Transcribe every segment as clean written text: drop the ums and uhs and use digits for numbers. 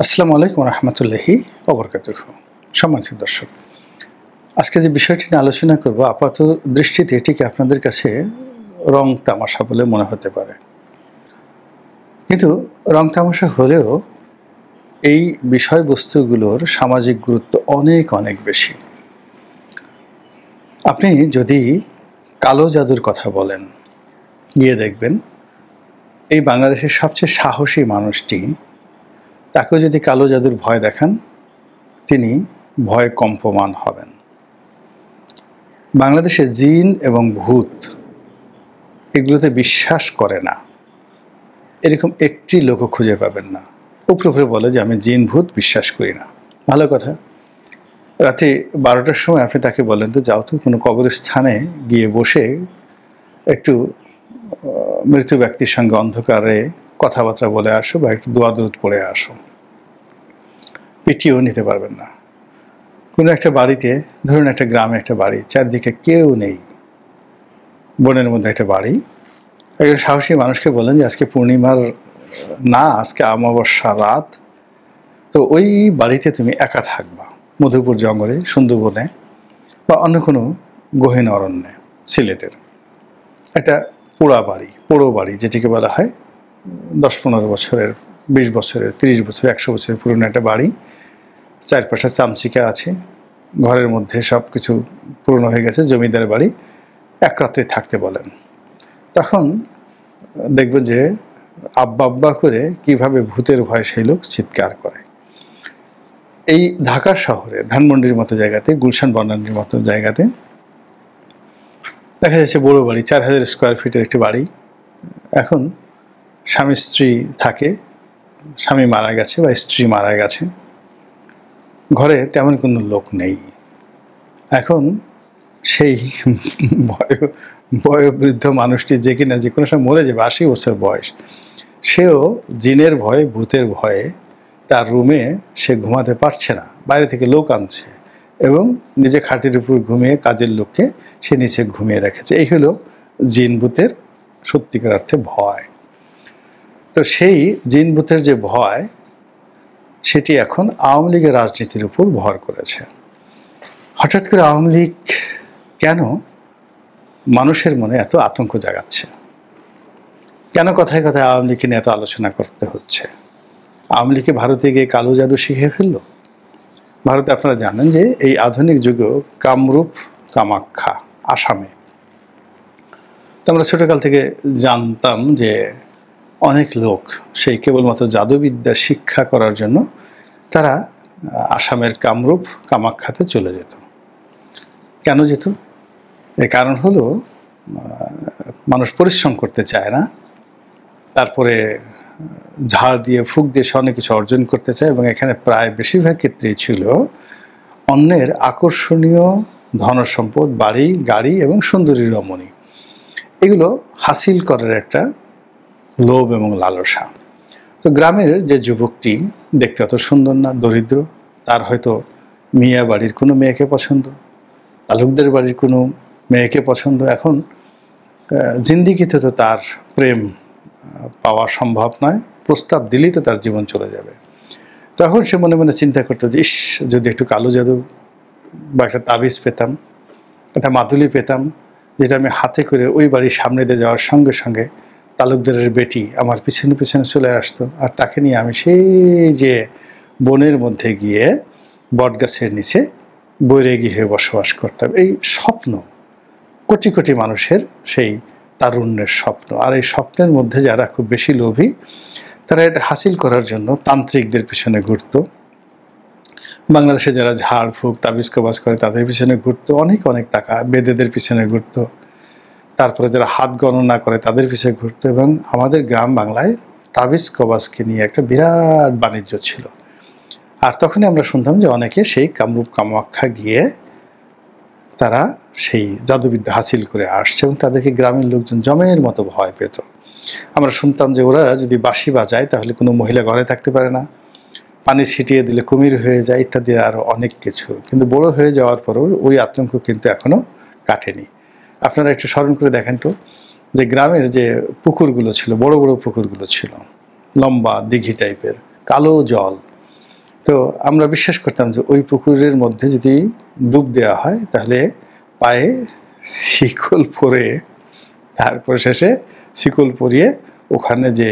আসসালামু আলাইকুম রহমতুল্লাহি ওবরকাতুহু। সম্মানিত দর্শক, আজকে যে বিষয়টি নিয়ে আলোচনা করব আপাত দৃষ্টিতে এটিকে আপনাদের কাছে রং তামাশা বলে মনে হতে পারে, কিন্তু রং তামাশা হলেও এই বিষয়বস্তুগুলোর সামাজিক গুরুত্ব অনেক অনেক বেশি। আপনি যদি কালো জাদুর কথা বলেন, গিয়ে দেখবেন এই বাংলাদেশের সবচেয়ে সাহসী মানুষটি, তাকেও যদি কালো জাদুর ভয় দেখান, তিনি ভয় কম্পমান হবেন। বাংলাদেশে জিন এবং ভূত এগুলোতে বিশ্বাস করে না এরকম একটি লোকও খুঁজে পাবেন না। উপরে উপরে বলে যে আমি জিন ভূত বিশ্বাস করি না। ভালো কথা, রাতে 12টার সময় আপনি তাকে বলেন তো যাও তো কোনো কবরস্থানে গিয়ে বসে একটু মৃত ব্যক্তির সঙ্গে অন্ধকারে কথাবার্তা বলে আসো বা একটু দোয়া দরুদ পড়ে আসো, পিটিয়েও নিতে পারবেন না। কোনো একটা বাড়িতে, ধরুন একটা গ্রামে একটা বাড়ি, চারদিকে কেউ নেই, বনের মধ্যে একটা বাড়ি, একজন সাহসী মানুষকে বলেন যে আজকে পূর্ণিমার না, আজকে অমাবস্যা রাত, তো ওই বাড়িতে তুমি একা থাকবা, মধুপুর জঙ্গলে, সুন্দরবনে বা অন্য কোনো গহীন অরণ্যে। সিলেটের একটা পোড়ো বাড়ি যেটিকে বলা হয় 10-15 বছরের, 20 বছরের, 30 বছর, 100 বছরের পুরনো একটা বাড়ি। চারপাশে চামচিকা আছে, ঘরের মধ্যে সব কিছু পুরনো হয়ে গেছে, জমিদার বাড়ি। এক রাত্রে থাকতে বলেন, তখন দেখবেন যে আব্বা আব্বা করে কিভাবে ভূতের ভয় সেই লোক চিৎকার করে। এই ঢাকা শহরে ধানমন্ডির মতো জায়গাতে, গুলশান বনানীর মতো জায়গাতে দেখা যাচ্ছে বড় বাড়ি, 4000 স্কোয়ার ফিটের একটি বাড়ি। এখন স্বামী স্ত্রী থাকে, স্বামী মারা গেছে বা স্ত্রী মারা গেছে, ঘরে তেমন কোনো লোক নেই। এখন সেই বয়োবৃদ্ধ মানুষটি, যে কিনা যে কোনো সময় মরে যাবে, 80 বছর বয়স, সেও জিনের ভয়ে, ভূতের ভয়ে তার রুমে সে ঘুমাতে পারছে না, বাইরে থেকে লোক আনছে এবং নিজে খাটের উপর ঘুমিয়ে কাজের লোককে সে নিচে ঘুমিয়ে রেখেছে। এই হলো জিন ভূতের সত্যিকার অর্থে ভয়। তো সেই জিন ভূতের যে ভয়, সেটি এখন আওয়ামী লীগের রাজনীতির উপর ভর করেছে। হঠাৎ করে আওয়ামী লীগ কেন মানুষের মনে এত আতঙ্ক জাগাচ্ছে? কেন কথায় কথায় আওয়ামী লীগকে নিয়ে এত আলোচনা করতে হচ্ছে? আওয়ামী লীগকে ভারতে গিয়ে কালো জাদু শিখে ফেললো? ভারতে আপনারা জানেন যে এই আধুনিক যুগেও কামরূপ কামাখ্যা আসামে, তো আমরা ছোটকাল থেকে জানতাম যে অনেক লোক সেই কেবলমাত্র জাদুবিদ্যা শিক্ষা করার জন্য তারা আসামের কামরূপ কামাখ্যাতে চলে যেত। কেন যেত? এর কারণ হলো মানুষ পরিশ্রম করতে চায় না, তারপরে ঝাড় দিয়ে ফুঁক দিয়ে সে অনেক কিছু অর্জন করতে চায়, এবং এখানে প্রায় বেশিরভাগ ক্ষেত্রেই ছিল অন্যের আকর্ষণীয় ধনসম্পদ, বাড়ি গাড়ি এবং সুন্দরী রমণী, এগুলো হাসিল করার একটা লোভ এবং লালসা। তো গ্রামের যে যুবকটি দেখতে অত সুন্দর না, দরিদ্র, তার হয়তো মিয়া বাড়ির কোনো মেয়েকে পছন্দ, তালুকদের বাড়ির কোনো মেয়েকে পছন্দ, এখন জিন্দিগিতে তো তার প্রেম পাওয়া সম্ভব নয়, প্রস্তাব দিলেই তো তার জীবন চলে যাবে। তখন সে মনে মনে চিন্তা করতো যে ইস, যদি একটু কালো জাদু বা একটা তাবিজ পেতাম, একটা মাদুলি পেতাম, যেটা আমি হাতে করে ওই বাড়ির সামনে দিয়ে যাওয়ার সঙ্গে সঙ্গে তালুকদারের বেটি আমার পিছনে পিছনে চলে আসতো, আর তাকে নিয়ে আমি সেই যে বনের মধ্যে গিয়ে বটগাছের নিচে বৈরাগী হয়ে বসবাস করতাম। এই স্বপ্ন কোটি কোটি মানুষের, সেই তারুণ্যের স্বপ্ন। আর এই স্বপ্নের মধ্যে যারা খুব বেশি লোভী, তারা এটা হাসিল করার জন্য তান্ত্রিকদের পিছনে ঘুরত। বাংলাদেশে যারা ঝাড় ফুঁক তাবিজ কবাজ করে তাদের পিছনে ঘুরতো, অনেক অনেক টাকা বেদেদের পিছনে ঘুরতো। তারপরে যারা হাত গণনা করে তাদের পিছনে ঘুরতো। এবং আমাদের গ্রাম বাংলায় তাবিজ কবাজকে নিয়ে একটা বিরাট বাণিজ্য ছিল। আর তখনই আমরা শুনতাম যে অনেকে সেই কামরূপ কামাখ্যা গিয়ে তারা সেই জাদুবিদ্যা হাসিল করে আসছে, এবং তাদেরকে গ্রামের লোকজন জমের মতো ভয় পেত। আমরা শুনতাম যে ওরা যদি বাঁশি বাজায় তাহলে কোনো মহিলা ঘরে থাকতে পারে না, পানি ছিটিয়ে দিলে কুমির হয়ে যায়, ইত্যাদি আরও অনেক কিছু। কিন্তু বড় হয়ে যাওয়ার পরও ওই আতঙ্ক কিন্তু এখনও কাটেনি। আপনারা একটু স্মরণ করে দেখেন তো, যে গ্রামের যে পুকুরগুলো ছিল, বড় বড় পুকুরগুলো ছিল, লম্বা দিঘি টাইপের, কালো জল, তো আমরা বিশ্বাস করতাম যে ওই পুকুরের মধ্যে যদি ডুব দেওয়া হয় তাহলে পায়ে শিকল পরে তারপর শেষে শিকল পরিয়ে ওখানে যে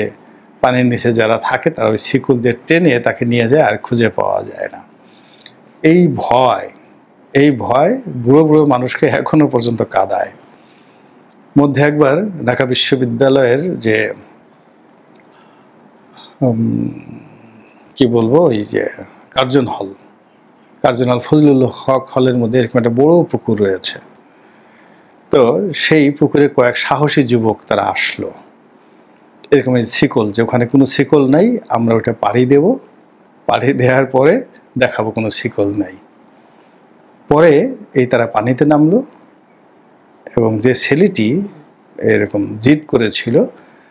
পানির নিচে যারা থাকে তারা ওই শিকল দিয়ে টেনে তাকে নিয়ে যায়, আর খুঁজে পাওয়া যায় না। এই ভয় বুড়ো বুড়ো মানুষকে এখনো পর্যন্ত কাঁদায়। মধ্যে একবার ঢাকা বিশ্ববিদ্যালয়ের যে কি বলবো, এই যে কার্জন হল ফজলুল হক হলের মধ্যে এরকম একটা বড় পুকুর রয়েছে। তো সেই পুকুরে কয়েক সাহসী যুবক তারা আসলো, এরকম এই শিকল, যে ওখানে কোনো শিকল নাই, আমরা ওটা পাড়ি দেব, পাড়ি দেওয়ার পরে দেখাবো কোনো শিকল নাই। পরে এই তারা পানিতে নামলো এবং যে ছেলেটি এরকম জিদ করেছিল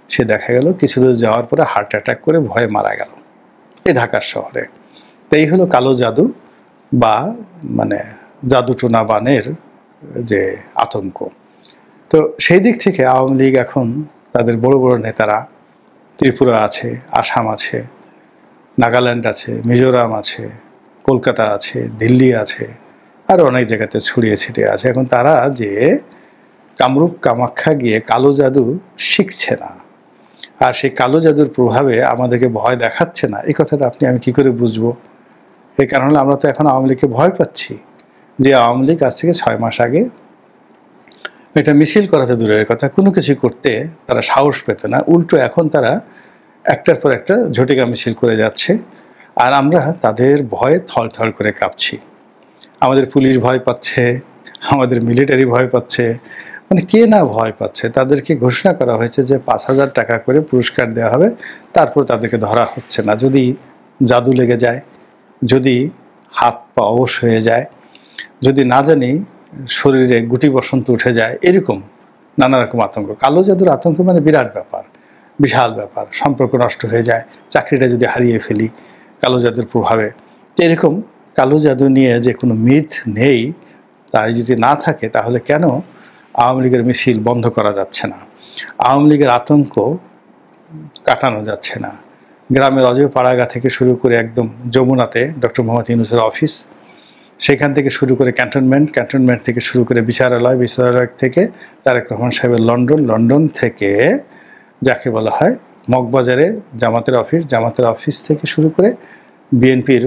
সে দেখা গেল কিছু দূর যাওয়ার পরে হার্ট অ্যাটাক করে ভয়ে মারা গেল এই ঢাকার শহরে। তো এই হলো কালো জাদু বা মানে জাদুটোনা বানের যে আতঙ্ক। তো সেই দিক থেকে আওয়ামী লীগ এখন তাদের বড় বড় নেতারা, ত্রিপুরা আছে, আসাম আছে, নাগাল্যান্ড আছে, মিজোরাম আছে, কলকাতা আছে, দিল্লি আছে, আর অনেক জায়গাতে ছড়িয়ে ছিটিয়ে আছে। এখন তারা যে কামরূপ কামাখ্যা গিয়ে কালো জাদু শিখছে না, আর সেই কালো জাদুর প্রভাবে আমাদেরকে ভয় দেখাচ্ছে না, এই কথাটা আমি কি করে বুঝবো? এই কারণে আমরা তো এখন আওয়ামী লীগকে ভয় পাচ্ছি। যে আওয়ামী লীগ আজ থেকে 6 মাস আগে এটা মিছিল করাতে দূরের কথা, কোনো কিছু করতে তারা সাহস পেত না, উল্টো এখন তারা একটার পর একটা ঝটিকা মিছিল করে যাচ্ছে, আর আমরা তাদের ভয়ে থলথল করে কাঁপছি। আমাদের পুলিশ ভয় পাচ্ছে, আমাদের মিলিটারি ভয় পাচ্ছে, মানে কে না ভয় পাচ্ছে। তাদেরকে ঘোষণা করা হয়েছে যে 5,000 টাকা করে পুরস্কার দেওয়া হবে, তারপর তাদেরকে ধরা হচ্ছে না। যদি জাদু লেগে যায়, যদি হাত পা অবশ হয়ে যায়, যদি না জানি শরীরে গুটি বসন্ত উঠে যায়, এরকম নানা রকম আতঙ্ক। কালো জাদুর আতঙ্ক মানে বিরাট ব্যাপার, বিশাল ব্যাপার। সম্পর্ক নষ্ট হয়ে যায়, চাকরিটা যদি হারিয়ে ফেলি কালো জাদুর প্রভাবে। এরকম কালো জাদু নিয়ে যে কোনো মিথ নেই, তাই যদি না থাকে তাহলে কেন আওয়ামী লীগের মিছিল বন্ধ করা যাচ্ছে না? আওয়ামী লীগের আতঙ্ক কাটানো যাচ্ছে না? গ্রামের অজয় পাড়াগা থেকে শুরু করে একদম যমুনাতে ডক্টর মোহাম্মদ ইউনূসের অফিস, সেখান থেকে শুরু করে ক্যান্টনমেন্ট থেকে শুরু করে বিচারালয় থেকে তারেক রহমান সাহেবের লন্ডন থেকে যাকে বলা হয় মগবাজারে জামাতের অফিস থেকে শুরু করে বিএনপির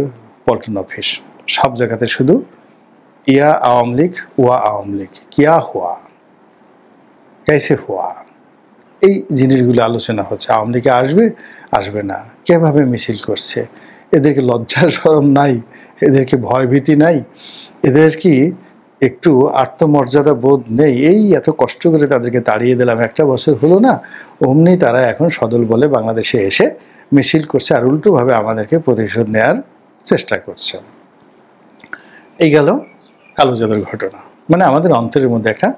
পল্টন অফিস, সব জায়গাতে শুধু ইয়া আওয়ামী লীগ, ওয়া আওয়ামী লীগ, কিয়া হুয়া, कैसे হুয়া, এই জিনিসগুলো আলোচনা হচ্ছে। আওয়ামী লীগে আসবে না, কীভাবে মিছিল করছে, এদেরকে লজ্জা শরম নাই, এদেরকে ভয় ভীতি নাই, এদের কি একটু আত্মমর্যাদা বোধ নেই? এই এত কষ্ট করে তাদেরকে তাড়িয়ে দিলাম, 1 বছর হলো না, অমনি তারা এখন সদল বলে বাংলাদেশে এসে মিছিল করছে, আর উল্টোভাবে আমাদেরকে প্রতিশোধ নেওয়ার চেষ্টা করছে। এই গেল কালো জাদুর ঘটনা, মানে আমাদের অন্তরের মধ্যে একটা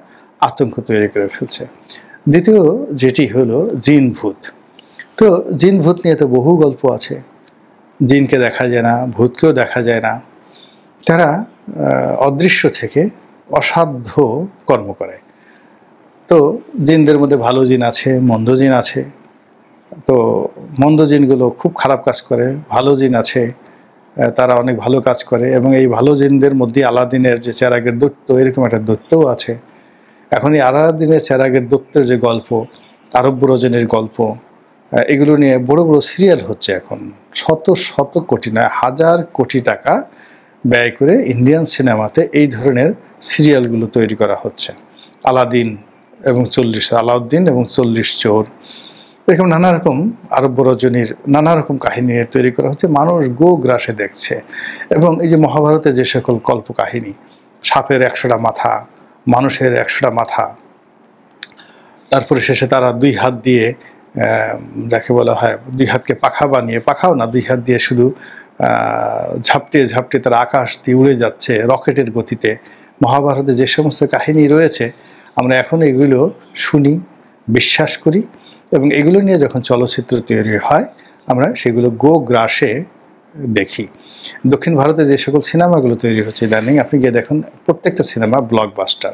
আতঙ্ক তৈরি করে ফেলছে। দ্বিতীয় যেটি হলো জিন ভূত। তো জিন ভূত নিয়ে তো বহু গল্প আছে। জিনকে দেখা যায় না, ভূতকেও দেখা যায় না, তারা অদৃশ্য থেকে অসাধ্য কর্ম করে। তো জিনদের মধ্যে ভালো জিন আছে, মন্দ জিন আছে। তো মন্দ জিনগুলো খুব খারাপ কাজ করে, ভালো জিন আছে তারা অনেক ভালো কাজ করে, এবং এই ভালো জিনদের মধ্যে আলাদিনের যে চেরাগের দৈত্য, এরকম একটা দৈত্যও আছে। এখন এই আলাদিনের চেরাগের দৈত্যের যে গল্প, আরব্য রজনীর গল্প, এগুলো নিয়ে বড় বড় সিরিয়াল হচ্ছে এখন। শত কোটি নয়, 1000 কোটি টাকা ব্যয় করে ইন্ডিয়ান সিনেমাতে এই ধরনের সিরিয়ালগুলো তৈরি করা হচ্ছে। আলাউদ্দিন এবং 40 চোর, এরকম নানা রকম আরব্য রজনীর নানা রকম কাহিনী তৈরি করা হচ্ছে, মানুষ গো গ্রাসে দেখছে। এবং এই যে মহাভারতে যে সকল কল্পকাহিনী, সাপের 100টা মাথা, মানুষের 100টা মাথা, তারপরে শেষে তারা 2 হাত দিয়ে যাকে বলা হয় 2 হাতকে পাখা বানিয়ে, পাখাও না, 2 হাত দিয়ে শুধু ঝাপটে তারা আকাশ দিয়ে উড়ে যাচ্ছে রকেটের গতিতে। মহাভারতে যে সমস্ত কাহিনী রয়েছে আমরা এখন এগুলো শুনি, বিশ্বাস করি, এবং এগুলো নিয়ে যখন চলচ্চিত্র তৈরি হয় আমরা সেগুলো গো গ্রাসে দেখি। দক্ষিণ ভারতে যে সকল সিনেমাগুলো তৈরি হচ্ছে ইদানিং, আপনি গিয়ে দেখুন প্রত্যেকটা সিনেমা ব্লকবাস্টার।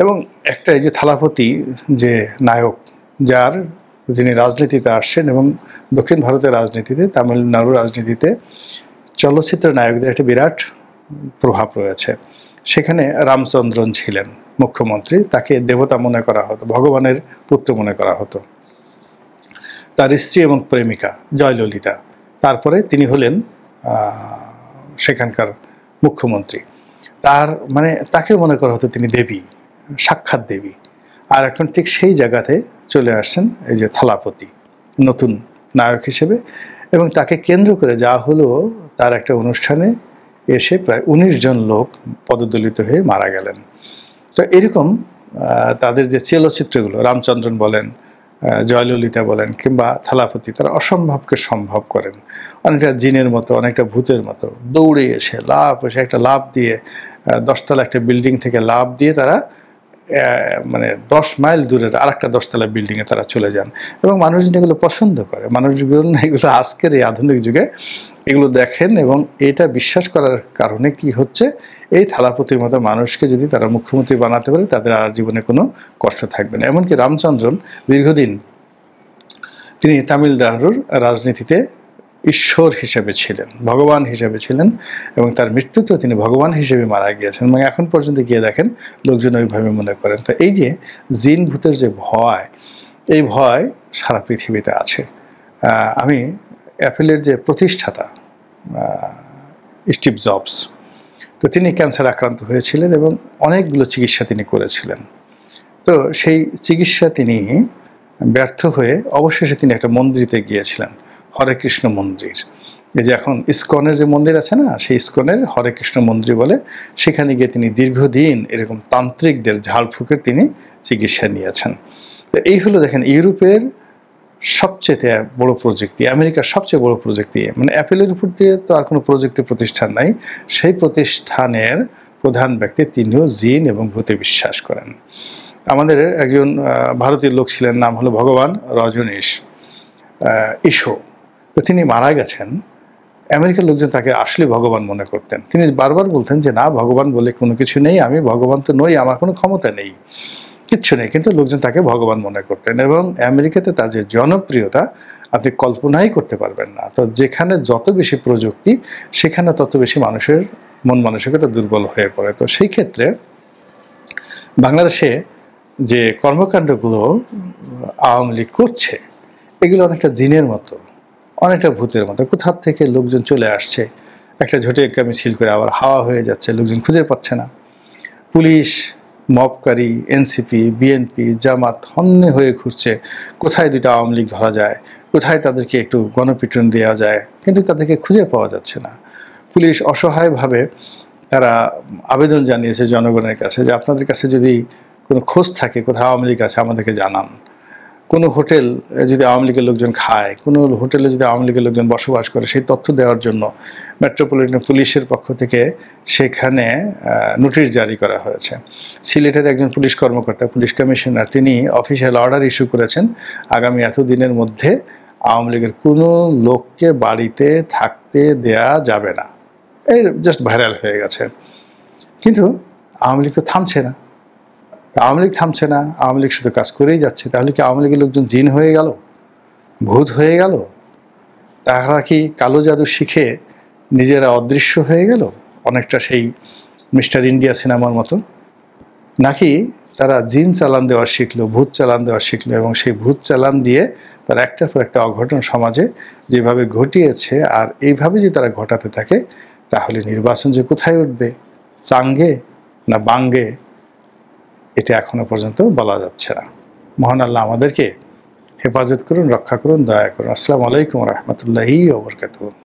এবং একটা এই যে থালাপতি যে নায়ক, যিনি রাজনীতিতে আসছেন এবং দক্ষিণ ভারতের রাজনীতিতে, তামিলনাড়ুর রাজনীতিতে চলচ্চিত্র নায়কদের একটা বিরাট প্রভাব রয়েছে। সেখানে রামচন্দ্রন ছিলেন মুখ্যমন্ত্রী, তাকে দেবতা মনে করা হতো, ভগবানের পুত্র মনে করা হতো। তার স্ত্রী এবং প্রেমিকা জয়ললিতা, তারপরে তিনি হলেন সেখানকার মুখ্যমন্ত্রী। তার মানে তাকেও মনে করা হতো তিনি দেবী, সাক্ষাৎ দেবী। আর এখন ঠিক সেই জায়গাতে চলে আসছেন এই যে থালাপতি নতুন নায়ক হিসেবে, এবং তাকে কেন্দ্র করে যা হলো, তার একটা অনুষ্ঠানে এসে প্রায় ১৯ জন লোক পদদলিত হয়ে মারা গেলেন। তো এরকম তাদের যে চলচ্চিত্রগুলো, রামচন্দ্রন বলেন, জয়ললিতা বলেন কিংবা থালাপতি, তারা অসম্ভবকে সম্ভব করেন। অনেকটা জিনের মতো, অনেকটা ভূতের মতো দৌড়ে এসে একটা লাফ দিয়ে 10 তলা একটা বিল্ডিং থেকে লাফ দিয়ে তারা মানে 10 মাইল দূরের আরেকটা 10 তলা বিল্ডিংয়ে তারা চলে যান, এবং মানুষজন এগুলো পছন্দ করে। মানুষজন এগুলো আজকের এই আধুনিক যুগে এগুলো দেখেন, এবং এটা বিশ্বাস করার কারণে কি হচ্ছে, এই থালাপতির মতো মানুষকে যদি তারা মুখ্যমন্ত্রী বানাতে পারে, তাদের আর জীবনে কোনো কষ্ট থাকবে না। এমনকি রামচন্দ্রন দীর্ঘদিন তিনি তামিলনাড়ুর রাজনীতিতে ঈশ্বর হিসেবে ছিলেন, ভগবান হিসেবে ছিলেন, এবং তার মৃত্যুতেও তিনি ভগবান হিসেবে মারা গিয়েছেন, এবং এখন পর্যন্ত গিয়ে দেখেন লোকজন ওইভাবে মনে করেন। তো এই যে জিন ভূতের যে ভয়, এই ভয় সারা পৃথিবীতে আছে। আমি অ্যাপেলের যে প্রতিষ্ঠাতা স্টিভ জবস, তো তিনি ক্যান্সার আক্রান্ত হয়েছিলেন এবং অনেকগুলো চিকিৎসা তিনি করেছিলেন। তো সেই চিকিৎসা তিনি ব্যর্থ হয়ে অবশেষে তিনি একটা মন্দিরে গিয়েছিলেন, হরে কৃষ্ণ মন্দির। এই যে এখন ইসকনের যে মন্দির আছে না, সেই ইসকনের হরে কৃষ্ণ মন্দির বলে, সেখানে গিয়ে তিনি দীর্ঘদিন এরকম তান্ত্রিকদের ঝাড়ফুঁকের তিনি চিকিৎসা নিয়েছেন। তো এই হলো দেখেন ইউরোপের সবচেয়ে বড় প্রযুক্তি, আমেরিকার সবচেয়ে বড় প্রযুক্তি, মানে অ্যাপেলের উপর দিয়ে তো আর কোনো প্রযুক্তি প্রতিষ্ঠান নাই। সেই প্রতিষ্ঠানের প্রধান ব্যক্তি, তিনিও জিন এবং ভূতে বিশ্বাস করেন। আমাদের একজন ভারতীয় লোক ছিলেন, নাম হলো ভগবান রজনীশ ইসো। তো তিনি মারা গেছেন। আমেরিকার লোকজন তাকে আসলে ভগবান মনে করতেন। তিনি বারবার বলতেন যে না, ভগবান বলে কোনো কিছু নেই, আমি ভগবান তো নই, আমার কোনো ক্ষমতা নেই, কিচ্ছু নেই, কিন্তু লোকজন তাকে ভগবান মনে করতেন। এবং আমেরিকাতে তার যে জনপ্রিয়তা আপনি কল্পনাই করতে পারবেন না। তো যেখানে যত বেশি প্রযুক্তি, সেখানে তত বেশি মানুষের মন মানসিকতা দুর্বল হয়ে পড়ে। তো সেই ক্ষেত্রে বাংলাদেশে যে কর্মকাণ্ডগুলো আওয়ামী লীগ করছে, এগুলো অনেকটা জিনের মতো, অনেকটা ভূতের মতো। কোথার থেকে লোকজন চলে আসছে, একটা ঝটিকা মিছিল করে আবার হাওয়া হয়ে যাচ্ছে, লোকজন খুঁজে পাচ্ছে না। পুলিশ, মবকারী, এনসিপি, বিএনপি, জামাত হন্যে হয়ে ঘুরছে, কোথায় দুটো আওয়ামী লীগ ধরা যায়, কোথায় তাদেরকে একটু গণপিটুনি দেওয়া যায়, কিন্তু তাদেরকে খুঁজে পাওয়া যাচ্ছে না। পুলিশ অসহায়ভাবে তারা আবেদন জানিয়েছে জনগণের কাছে যে আপনাদের কাছে যদি কোনো খোঁজ থাকে, কোথাও আওয়ামী লীগ আছে, আমাদেরকে জানান। কোনো হোটেল যদি আওয়ামী লীগের লোকজন খায়, কোনো হোটেলে যদি আওয়ামী লীগের লোকজন বসবাস করে, সেই তথ্য দেওয়ার জন্য মেট্রোপলিটন পুলিশের পক্ষ থেকে সেখানে নোটিশ জারি করা হয়েছে। সিলেটের একজন পুলিশ কর্মকর্তা, পুলিশ কমিশনার, তিনি অফিসিয়াল অর্ডার ইস্যু করেছেন, আগামী এতদিনের মধ্যে আওয়ামী লীগের কোনো লোককে বাড়িতে থাকতে দেয়া যাবে না। এই জাস্ট ভাইরাল হয়ে গেছে। কিন্তু আওয়ামী লীগ তো থামছে না। আওয়ামী লীগ থামছে না, আওয়ামী লীগ শুধু কাজ করেই যাচ্ছে। তাহলে কি আওয়ামী লীগের লোকজন জিন হয়ে গেল, ভূত হয়ে গেল? তারা কি কালো জাদু শিখে নিজেরা অদৃশ্য হয়ে গেল, অনেকটা সেই মিস্টার ইন্ডিয়া সিনেমার মতো? নাকি তারা জিন চালান দেওয়া শিখলো, ভূত চালান দেওয়া শিখলো, এবং সেই ভূত চালান দিয়ে তারা একটার পর একটা অঘটন সমাজে যেভাবে ঘটিয়েছে, আর এইভাবে যদি তারা ঘটাতে থাকে, তাহলে নির্বাচন যে কোথায় উঠবে, চাঙ্গে না বাঙ্গে, এটা এখনো পর্যন্ত বলা যাচ্ছে না। মহান আল্লাহ আমাদেরকে হেফাজত করুন, রক্ষা করুন, দয়া করুন। আসসালামু আলাইকুম রহমতুল্লাহি ওয়া বারাকাতুহু।